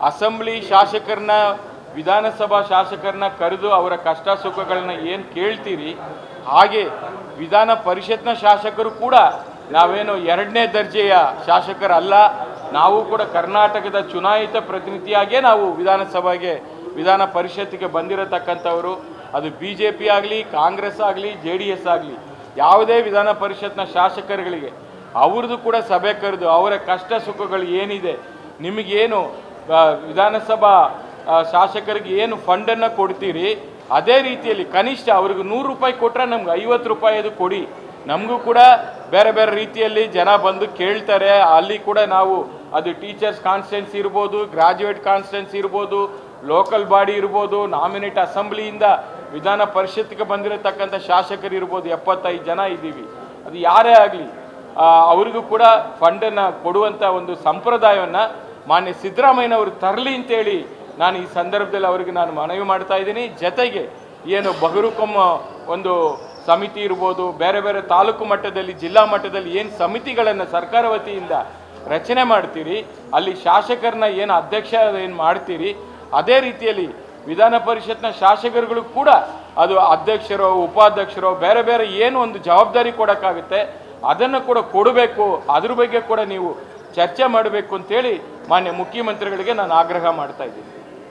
Assembly ಶಾಸಕರನ್ನ ವಿಧಾನಸಭಾ ಶಾಸಕರನ್ನ ಕರೆದು ಅವರ ಕಷ್ಟ ಸುಖಗಳನ್ನ ಏನು ಕೇಳ್ತೀರಿ, ಹಾಗೆ ವಿಧಾನ ಪರಿಷತ್ನ ಶಾಸಕರು ಕೂಡ ನಾವೇನು ಎರಡನೇ ದರ್ಜೆಯ ಶಾಸಕರಲ್ಲ, ನಾವು ಕೂಡ ಕರ್ನಾಟಕದ ಚುನಾಯಿತ ಪ್ರತಿನಿಧಿಯಾಗೇ ನಾವು ವಿಧಾನಸಭೆಗೆ ವಿಧಾನ ಪರಿಷತ್ತಿಗೆ ಬಂದಿರತಕ್ಕಂಥವರು. ಅದು BJP ಆಗಲಿ, ಕಾಂಗ್ರೆಸ್ ಆಗಲಿ, JDS ಆಗಲಿ, ಯಾವುದೇ ವಿಧಾನ ಪರಿಷತ್ನ ಶಾಸಕರುಗಳಿಗೆ ಅವ್ರದ್ದು ಕೂಡ ಸಭೆ ಕರೆದು ಅವರ ಕಷ್ಟ ಸುಖಗಳು ಏನಿದೆ, ನಿಮಗೇನು ವಿಧಾನಸಭಾ ಶಾಸಕರಿಗೆ ಏನು ಫಂಡನ್ನು ಕೊಡ್ತೀರಿ, ಅದೇ ರೀತಿಯಲ್ಲಿ ಕನಿಷ್ಠ ಅವ್ರಿಗೆ 100 ರೂಪಾಯಿ ಕೊಟ್ಟರೆ ನಮ್ಗೆ 50 ರೂಪಾಯಿ ಅದು ಕೊಡಿ. ನಮಗೂ ಕೂಡ ಬೇರೆ ಬೇರೆ ರೀತಿಯಲ್ಲಿ ಜನ ಬಂದು ಕೇಳ್ತಾರೆ. ಅಲ್ಲಿ ಕೂಡ ನಾವು ಅದು ಟೀಚರ್ಸ್ ಕಾನ್ಸ್ಟಿಟ್ಯೂನ್ಸಿ ಇರ್ಬೋದು, ಗ್ರಾಜ್ಯುಯೇಟ್ ಕಾನ್ಸ್ಟಿಟ್ಯೂನ್ಸಿ ಇರ್ಬೋದು, ಲೋಕಲ್ ಬಾಡಿ ಇರ್ಬೋದು, ನಾಮಿನೇಟ್ ಅಸೆಂಬ್ಲಿಯಿಂದ ವಿಧಾನ ಪರಿಷತ್ಗೆ ಬಂದಿರತಕ್ಕಂಥ ಶಾಸಕರು ಇರ್ಬೋದು, 75 ಜನ ಇದ್ದೀವಿ. ಅದು ಯಾರೇ ಆಗಲಿ ಅವರಿಗೂ ಕೂಡ ಫಂಡನ್ನು ಕೊಡುವಂಥ ಒಂದು ಸಂಪ್ರದಾಯವನ್ನು ಮಾನ್ಯ ಸಿದ್ದರಾಮಯ್ಯನವರು ತರಲಿ ಅಂತೇಳಿ ನಾನು ಈ ಸಂದರ್ಭದಲ್ಲಿ ಅವರಿಗೆ ನಾನು ಮನವಿ ಮಾಡ್ತಾ ಇದ್ದೀನಿ. ಜೊತೆಗೆ ಏನು ಬಗರುಕೊಮ್ಮ ಒಂದು ಸಮಿತಿ ಇರ್ಬೋದು, ಬೇರೆ ಬೇರೆ ತಾಲೂಕು ಮಟ್ಟದಲ್ಲಿ, ಜಿಲ್ಲಾ ಮಟ್ಟದಲ್ಲಿ ಏನು ಸಮಿತಿಗಳನ್ನು ಸರ್ಕಾರ ವತಿಯಿಂದ ರಚನೆ ಮಾಡ್ತೀರಿ, ಅಲ್ಲಿ ಶಾಸಕರನ್ನ ಏನು ಅಧ್ಯಕ್ಷ ಏನು ಮಾಡ್ತೀರಿ, ಅದೇ ರೀತಿಯಲ್ಲಿ ವಿಧಾನ ಪರಿಷತ್ನ ಶಾಸಕರುಗಳು ಕೂಡ ಅದು ಅಧ್ಯಕ್ಷರೋ ಉಪಾಧ್ಯಕ್ಷರೋ ಬೇರೆ ಬೇರೆ ಏನು ಒಂದು ಜವಾಬ್ದಾರಿ ಕೊಡೋಕ್ಕಾಗುತ್ತೆ ಅದನ್ನು ಕೂಡ ಕೊಡಬೇಕು. ಅದ್ರ ಬಗ್ಗೆ ಕೂಡ ನೀವು ಚರ್ಚೆ ಮಾಡಬೇಕು ಅಂತೇಳಿ ಮಾನ್ಯ ಮುಖ್ಯಮಂತ್ರಿಗಳಿಗೆ ನಾನು ಆಗ್ರಹ ಮಾಡ್ತಾ ಇದ್ದೀನಿ.